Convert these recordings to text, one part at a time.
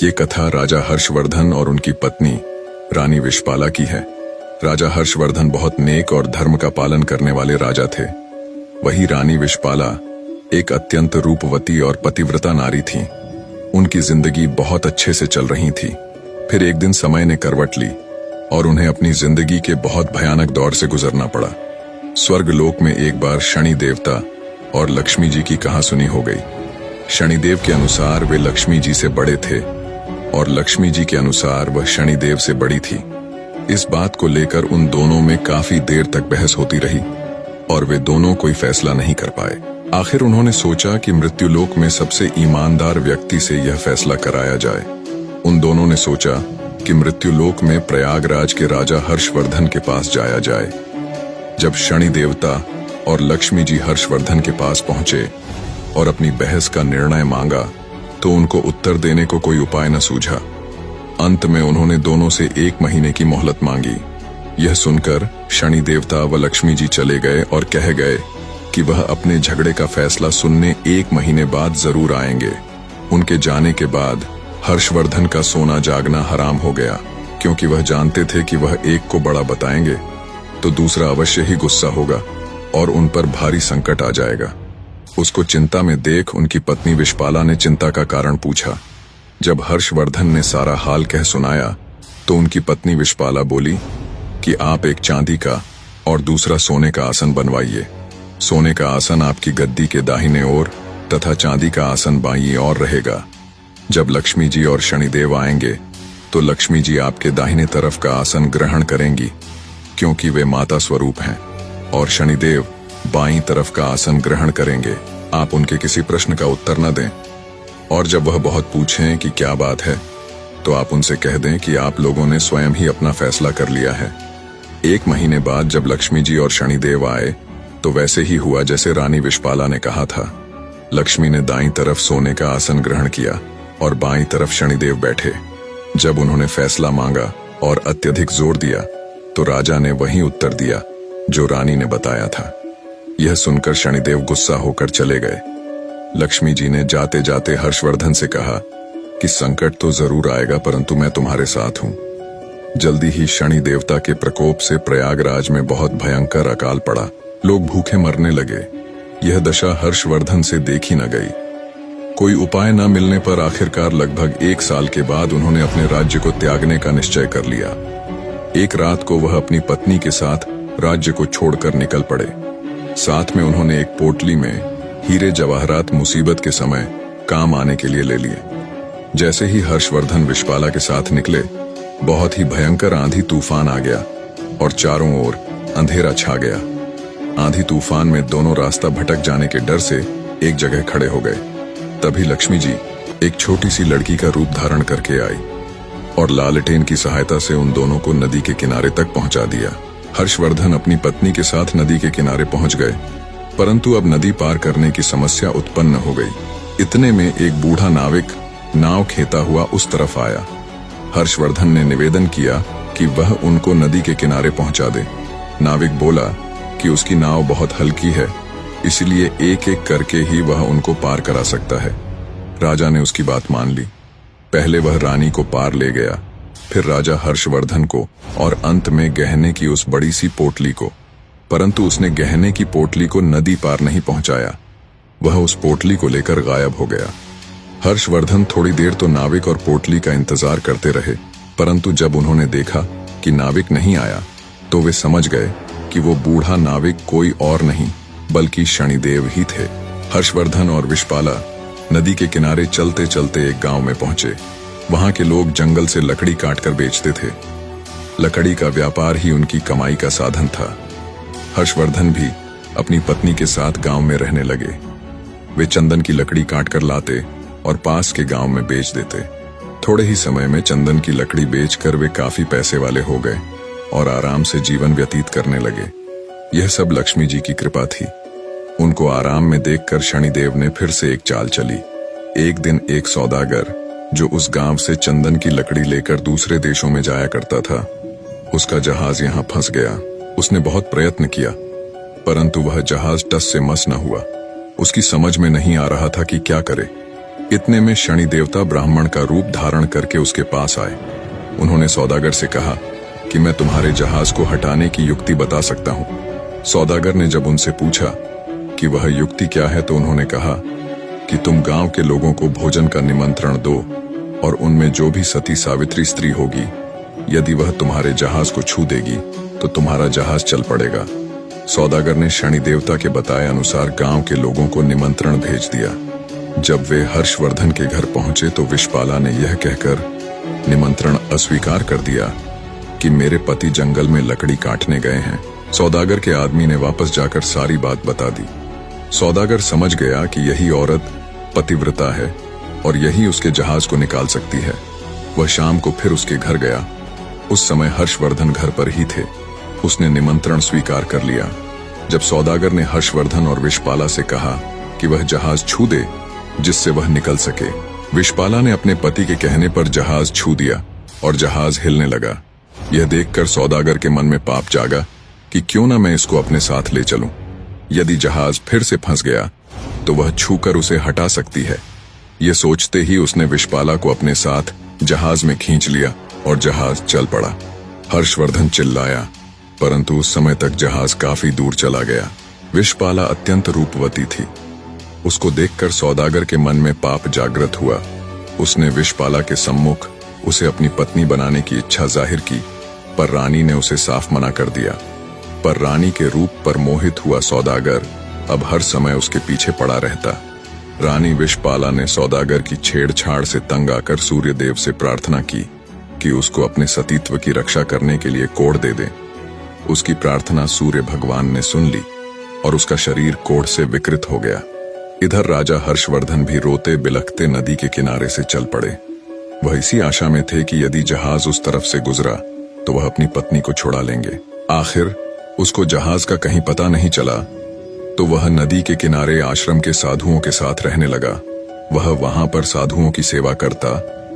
ये कथा राजा हर्षवर्धन और उनकी पत्नी रानी विशपाला की है। राजा हर्षवर्धन बहुत नेक और धर्म का पालन करने वाले राजा थे। वही रानी विशपाला एक अत्यंत रूपवती और पतिव्रता नारी थी। उनकी जिंदगी बहुत अच्छे से चल रही थी। फिर एक दिन समय ने करवट ली और उन्हें अपनी जिंदगी के बहुत भयानक दौर से गुजरना पड़ा। स्वर्गलोक में एक बार शनि देवता और लक्ष्मी जी की कहासुनी हो गई। शनिदेव के अनुसार वे लक्ष्मी जी से बड़े थे और लक्ष्मी जी के अनुसार वह शनिदेव से बड़ी थी। इस बात को लेकर उन दोनों में काफी देर तक बहस होती रही और वे दोनों कोई फैसला नहीं कर पाए। आखिर उन्होंने सोचा कि मृत्युलोक में सबसे ईमानदार व्यक्ति से यह फैसला कराया जाए। उन दोनों ने सोचा कि मृत्युलोक में प्रयागराज के राजा हर्षवर्धन के पास जाया जाए। जब शनि देवता और लक्ष्मी जी हर्षवर्धन के पास पहुंचे और अपनी बहस का निर्णय मांगा तो उनको उत्तर देने को कोई उपाय न सूझा। अंत में उन्होंने दोनों से 1 महीने की मोहलत मांगी। यह सुनकर शनि देवता व लक्ष्मी जी चले गए और कह गए कि वह अपने झगड़े का फैसला सुनने 1 महीने बाद जरूर आएंगे। उनके जाने के बाद हर्षवर्धन का सोना जागना हराम हो गया, क्योंकि वह जानते थे कि वह एक को बड़ा बताएंगे तो दूसरा अवश्य ही गुस्सा होगा और उन पर भारी संकट आ जाएगा। उसको चिंता में देख उनकी पत्नी विशपाला ने चिंता का कारण पूछा। जब हर्षवर्धन ने सारा हाल कह सुनाया तो उनकी पत्नी विशपाला बोली कि आप एक चांदी का और दूसरा सोने का आसन बनवाइए। सोने का आसन आपकी गद्दी के दाहिने ओर तथा चांदी का आसन बाईं ओर रहेगा। जब लक्ष्मी जी और शनिदेव आएंगे तो लक्ष्मी जी आपके दाहिने तरफ का आसन ग्रहण करेंगी, क्योंकि वे माता स्वरूप हैं, और शनिदेव बाईं तरफ का आसन ग्रहण करेंगे। आप उनके किसी प्रश्न का उत्तर न दें, और जब वह बहुत पूछें कि क्या बात है तो आप उनसे कह दें कि आप लोगों ने स्वयं ही अपना फैसला कर लिया है। 1 महीने बाद जब लक्ष्मी जी और शनिदेव आए तो वैसे ही हुआ जैसे रानी विशपाला ने कहा था। लक्ष्मी ने दाईं तरफ सोने का आसन ग्रहण किया और बाईं तरफ शनिदेव बैठे। जब उन्होंने फैसला मांगा और अत्यधिक जोर दिया तो राजा ने वही उत्तर दिया जो रानी ने बताया था। यह सुनकर शनिदेव गुस्सा होकर चले गए। लक्ष्मी जी ने जाते जाते हर्षवर्धन से कहा कि संकट तो जरूर आएगा, परंतु मैं तुम्हारे साथ हूं। जल्दी ही शनि देवता के प्रकोप से प्रयागराज में बहुत भयंकर अकाल पड़ा। लोग भूखे मरने लगे। यह दशा हर्षवर्धन से देखी न गई। कोई उपाय न मिलने पर आखिरकार लगभग 1 साल के बाद उन्होंने अपने राज्य को त्यागने का निश्चय कर लिया। एक रात को वह अपनी पत्नी के साथ राज्य को छोड़कर निकल पड़े। साथ में उन्होंने एक पोटली में हीरे जवाहरात मुसीबत के समय काम आने के लिए ले लिए। जैसे ही हर्षवर्धन विशपाला के साथ निकले, बहुत ही भयंकर आंधी तूफान आ गया और चारों ओर अंधेरा छा गया। आंधी तूफान में दोनों रास्ता भटक जाने के डर से एक जगह खड़े हो गए। तभी लक्ष्मी जी एक छोटी सी लड़की का रूप धारण करके आई और लालटेन की सहायता से उन दोनों को नदी के किनारे तक पहुंचा दिया। हर्षवर्धन अपनी पत्नी के साथ नदी के किनारे पहुंच गए, परंतु अब नदी पार करने की समस्या उत्पन्न हो गई। इतने में एक बूढ़ा नाविक नाव खेता हुआ उस तरफ आया। हर्षवर्धन ने निवेदन किया कि वह उनको नदी के किनारे पहुंचा दे। नाविक बोला कि उसकी नाव बहुत हल्की है, इसलिए एक एक करके ही वह उनको पार करा सकता है। राजा ने उसकी बात मान ली। पहले वह रानी को पार ले गया, फिर राजा हर्षवर्धन को और अंत में गहने की उस बड़ी सी पोटली को। परंतु उसने गहने की पोटली को नदी पार नहीं पहुंचाया। वह उस पोटली को लेकर गायब हो गया। हर्षवर्धन थोड़ी देर तो नाविक और पोटली का इंतजार करते रहे, परंतु जब उन्होंने देखा कि नाविक नहीं आया तो वे समझ गए कि वो बूढ़ा नाविक कोई और नहीं बल्कि शनिदेव ही थे। हर्षवर्धन और विशपाला नदी के किनारे चलते चलते एक गांव में पहुंचे। वहां के लोग जंगल से लकड़ी काटकर बेचते थे। लकड़ी का व्यापार ही उनकी कमाई का साधन था। हर्षवर्धन भी अपनी पत्नी के साथ गांव में रहने लगे। वे चंदन की लकड़ी काटकर लाते और पास के गांव में बेच देते। थोड़े ही समय में चंदन की लकड़ी बेचकर वे काफी पैसे वाले हो गए और आराम से जीवन व्यतीत करने लगे। यह सब लक्ष्मी जी की कृपा थी। उनको आराम में देखकर शनिदेव ने फिर से एक चाल चली। एक दिन एक सौदागर जो उस गांव से चंदन की लकड़ी लेकर दूसरे देशों में जाया करता था, उसका जहाज यहाँ फंस गया। उसने बहुत प्रयत्न किया, परंतु वह जहाज टस से मस न हुआ। उसकी समझ में नहीं आ रहा था कि क्या करे। इतने में शनि देवता ब्राह्मण का रूप धारण करके उसके पास आए। उन्होंने सौदागर से कहा कि मैं तुम्हारे जहाज को हटाने की युक्ति बता सकता हूँ। सौदागर ने जब उनसे पूछा कि वह युक्ति क्या है तो उन्होंने कहा कि तुम गांव के लोगों को भोजन का निमंत्रण दो और उनमें जो भी सती सावित्री स्त्री होगी, यदि वह तुम्हारे जहाज को छू देगी तो तुम्हारा जहाज चल पड़ेगा। सौदागर ने शनि देवता के बताए अनुसार गांव के लोगों को निमंत्रण भेज दिया। जब वे हर्षवर्धन के घर पहुंचे तो विषपाला ने यह कहकर निमंत्रण अस्वीकार कर दिया कि मेरे पति जंगल में लकड़ी काटने गए हैं। सौदागर के आदमी ने वापस जाकर सारी बात बता दी। सौदागर समझ गया कि यही औरत पतिव्रता है और यही उसके जहाज को निकाल सकती है। वह शाम को फिर उसके घर गया। उस समय हर्षवर्धन घर पर ही थे। उसने निमंत्रण स्वीकार कर लिया। जब सौदागर ने हर्षवर्धन और विषपाला से कहा कि वह जहाज छू दे जिससे वह निकल सके, विषपाला ने अपने पति के कहने पर जहाज छू दिया और जहाज हिलने लगा। यह देखकर सौदागर के मन में पाप जागा कि क्यों ना मैं इसको अपने साथ ले चलूं। यदि जहाज फिर से फंस गया तो वह छूकर उसे हटा सकती है। यह सोचते ही उसने विषपाला को अपने साथ जहाज में खींच लिया और जहाज चल पड़ा। हर्षवर्धन चिल्लाया, परंतु उस समय तक जहाज काफी दूर चला गया। विषपाला अत्यंत रूपवती थी। उसको देखकर सौदागर के मन में पाप जागृत हुआ। उसने विषपाला के सम्मुख उसे अपनी पत्नी बनाने की इच्छा जाहिर की, पर रानी ने उसे साफ मना कर दिया। पर रानी के रूप पर मोहित हुआ सौदागर अब हर समय उसके पीछे पड़ा रहता। रानी विषपाला ने सौदागर की छेड़छाड़ से तंग आकर सूर्यदेव से प्रार्थना की कि उसको अपने सतीत्व की रक्षा करने के लिए कोढ़ दे दें। उसकी प्रार्थना सूर्य भगवान ने सुन ली और उसका शरीर कोढ़ से विकृत हो गया। इधर राजा हर्षवर्धन भी रोते बिलखते नदी के किनारे से चल पड़े। वह इसी आशा में थे कि यदि जहाज उस तरफ से गुजरा तो वह अपनी पत्नी को छुड़ा लेंगे। आखिर उसको जहाज का कहीं पता नहीं चला तो वह नदी के किनारे आश्रम के साधुओं के साथ रहने लगा। वह वहां पर साधुओं की सेवा करता,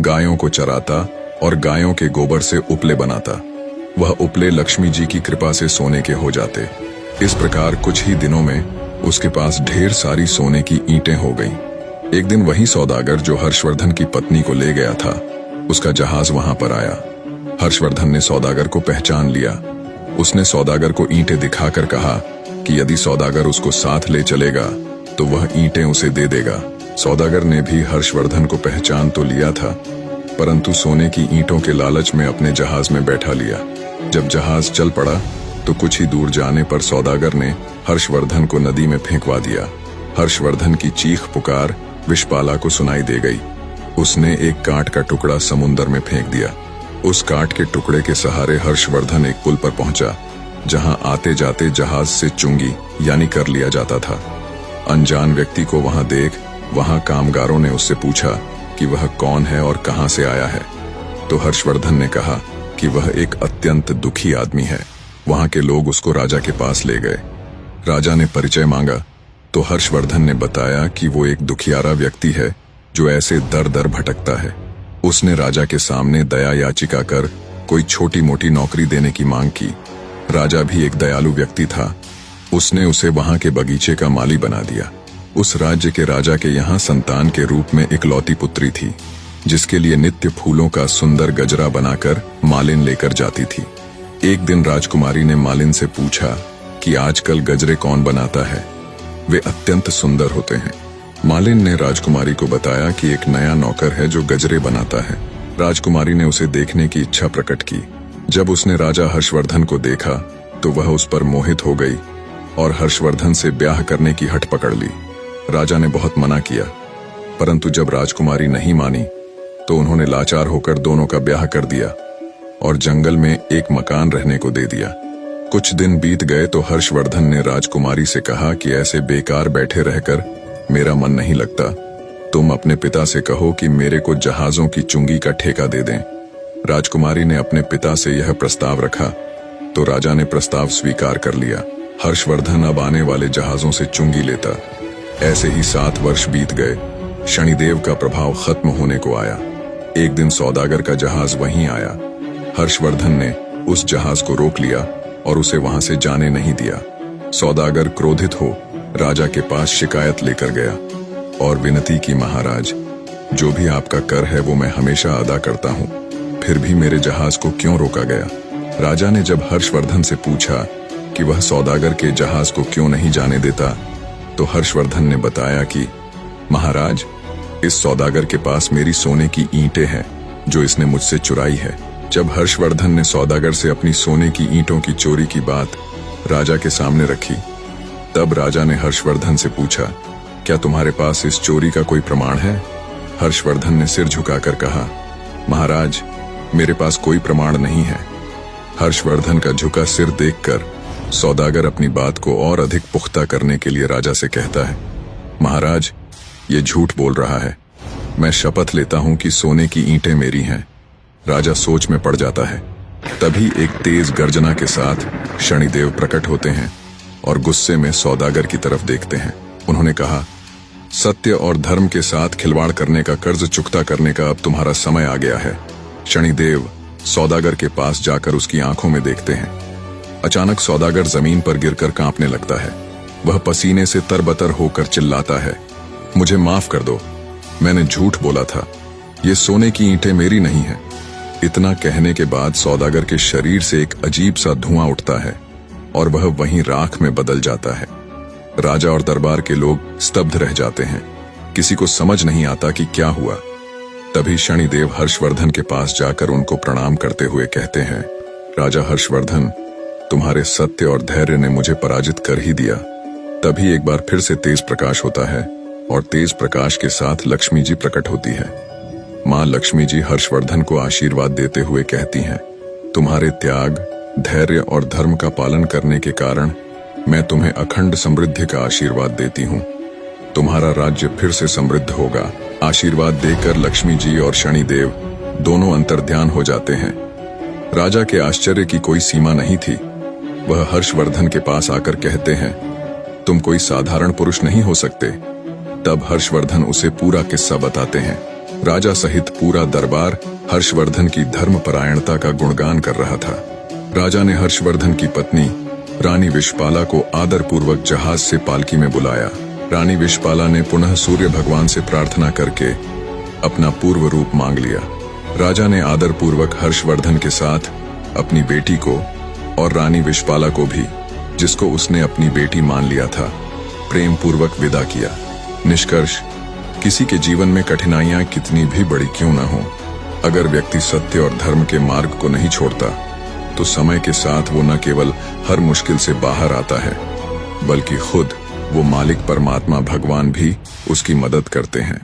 गायों को चराता और गायों के गोबर से उपले बनाता। वह उपले लक्ष्मी जी की कृपा से सोने के हो जाते। इस प्रकार कुछ ही दिनों में उसके पास ढेर सारी सोने की ईंटें हो गईं। एक दिन वही सौदागर जो हर्षवर्धन की पत्नी को ले गया था, उसका जहाज वहां पर आया। हर्षवर्धन ने सौदागर को पहचान लिया। उसने सौदागर को ईंटें दिखाकर कहा कि यदि सौदागर उसको साथ ले चलेगा तो वह ईंटें उसे दे देगा। सौदागर ने भी हर्षवर्धन को पहचान तो लिया था, परंतु सोने की ईंटों के लालच में अपने जहाज में बैठा लिया। जब जहाज चल पड़ा तो कुछ ही दूर जाने पर सौदागर ने हर्षवर्धन को नदी में फेंकवा दिया। हर्षवर्धन की चीख पुकार विषपाला को सुनाई दे गई। उसने एक काठ का टुकड़ा समुंदर में फेंक दिया। उस काठ के टुकड़े के सहारे हर्षवर्धन एक पुल पर पहुंचा, जहां आते जाते जहाज से चुंगी यानी कर लिया जाता था। अनजान व्यक्ति को वहां देख वहां कामगारों ने उससे पूछा कि वह कौन है और कहां से आया है। तो हर्षवर्धन ने कहा कि वह एक अत्यंत दुखी आदमी है। वहां के लोग उसको राजा के पास ले गए। राजा ने परिचय मांगा तो हर्षवर्धन ने बताया कि वो एक दुखियारा व्यक्ति है जो ऐसे दर दर भटकता है। उसने राजा के सामने दया याचिका कर कोई छोटी मोटी नौकरी देने की मांग की। राजा भी एक दयालु व्यक्ति था। उसने उसे वहां के बगीचे का माली बना दिया। उस राज्य के राजा के यहाँ संतान के रूप में इकलौती पुत्री थी, जिसके लिए नित्य फूलों का सुंदर गजरा बनाकर मालिन लेकर जाती थी। एक दिन राजकुमारी ने मालिन से पूछा कि आजकल गजरे कौन बनाता है, वे अत्यंत सुंदर होते हैं। मालिन ने राजकुमारी को बताया कि एक नया नौकर है जो गजरे बनाता है। राजकुमारी ने उसे देखने की इच्छा प्रकट की। जब उसने राजा हर्षवर्धन को देखा तो वह उस पर मोहित हो गई और हर्षवर्धन से ब्याह करने की हठ पकड़ ली। राजा ने बहुत मना किया, परंतु जब राजकुमारी नहीं मानी तो उन्होंने लाचार होकर दोनों का ब्याह कर दिया और जंगल में एक मकान रहने को दे दिया। कुछ दिन बीत गए तो हर्षवर्धन ने राजकुमारी से कहा कि ऐसे बेकार बैठे रहकर मेरा मन नहीं लगता। तुम अपने पिता से कहो कि मेरे को जहाजों की चुंगी का ठेका दे दें। राजकुमारी ने अपने पिता से यह प्रस्ताव रखा तो राजा ने प्रस्ताव स्वीकार कर लिया। हर्षवर्धन अब आने वाले जहाजों से चुंगी लेता। ऐसे ही 7 वर्ष बीत गए। शनिदेव का प्रभाव खत्म होने को आया। एक दिन सौदागर का जहाज वहीं आया। हर्षवर्धन ने उस जहाज को रोक लिया और उसे वहां से जाने नहीं दिया। सौदागर क्रोधित हो राजा के पास शिकायत लेकर गया और विनती की, महाराज जो भी आपका कर है वो मैं हमेशा अदा करता हूँ, फिर भी मेरे जहाज को क्यों रोका गया? राजा ने जब हर्षवर्धन से पूछा कि वह सौदागर के जहाज को क्यों नहीं जाने देता, तो हर्षवर्धन ने बताया कि महाराज, इस सौदागर के पास मेरी सोने की ईंटें हैं जो इसने मुझसे चुराई है। जब हर्षवर्धन ने सौदागर से अपनी सोने की ईंटों की चोरी की बात राजा के सामने रखी, तब राजा ने हर्षवर्धन से पूछा, क्या तुम्हारे पास इस चोरी का कोई प्रमाण है? हर्षवर्धन ने सिर झुकाकर कहा, महाराज, मेरे पास कोई प्रमाण नहीं है। हर्षवर्धन का झुका सिर देखकर सौदागर अपनी बात को और अधिक पुख्ता करने के लिए राजा से कहता है, महाराज, ये झूठ बोल रहा है। मैं शपथ लेता हूं कि सोने की ईंटें मेरी हैं। राजा सोच में पड़ जाता है। तभी एक तेज गर्जना के साथ शनिदेव प्रकट होते हैं और गुस्से में सौदागर की तरफ देखते हैं। उन्होंने कहा, सत्य और धर्म के साथ खिलवाड़ करने का कर्ज चुकता करने का अब तुम्हारा समय आ गया है। शनिदेव सौदागर के पास जाकर उसकी आंखों में देखते हैं। अचानक सौदागर जमीन पर गिरकर कांपने लगता है। वह पसीने से तरबतर होकर चिल्लाता है, मुझे माफ कर दो, मैंने झूठ बोला था, ये सोने की ईंटें मेरी नहीं है। इतना कहने के बाद सौदागर के शरीर से एक अजीब सा धुआं उठता है और वह वहीं राख में बदल जाता है। राजा और दरबार के लोग स्तब्ध रह जाते हैं। किसी को समझ नहीं आता कि क्या हुआ। तभी शनिदेव हर्षवर्धन के पास जाकर उनको प्रणाम करते हुए कहते हैं, राजा हर्षवर्धन, तुम्हारे सत्य और धैर्य ने मुझे पराजित कर ही दिया। तभी एक बार फिर से तेज प्रकाश होता है और तेज प्रकाश के साथ लक्ष्मी जी प्रकट होती है। मां लक्ष्मी जी हर्षवर्धन को आशीर्वाद देते हुए कहती हैं, तुम्हारे त्याग, धैर्य और धर्म का पालन करने के कारण मैं तुम्हें अखंड समृद्धि का आशीर्वाद देती हूँ। तुम्हारा राज्य फिर से समृद्ध होगा। आशीर्वाद देकर लक्ष्मी जी और शनिदेव दोनों अंतर्ध्यान हो जाते हैं। राजा के आश्चर्य की कोई सीमा नहीं थी। वह हर्षवर्धन के पास आकर कहते हैं, तुम कोई साधारण पुरुष नहीं हो सकते। तब हर्षवर्धन उसे पूरा किस्सा बताते हैं। राजा सहित पूरा दरबार हर्षवर्धन की धर्मपरायणता का गुणगान कर रहा था। राजा ने हर्षवर्धन की पत्नी रानी विषपाला को आदरपूर्वक जहाज से पालकी में बुलाया। रानी विषपाला ने पुनः सूर्य भगवान से प्रार्थना करके अपना पूर्व रूप मांग लिया। राजा ने आदरपूर्वक हर्षवर्धन के साथ अपनी बेटी को और रानी विषपाला को भी, जिसको उसने अपनी बेटी मान लिया था, प्रेम पूर्वक विदा किया। निष्कर्ष, किसी के जीवन में कठिनाइयां कितनी भी बड़ी क्यों न हो, अगर व्यक्ति सत्य और धर्म के मार्ग को नहीं छोड़ता तो समय के साथ वो न केवल हर मुश्किल से बाहर आता है, बल्कि खुद वो मालिक परमात्मा भगवान भी उसकी मदद करते हैं।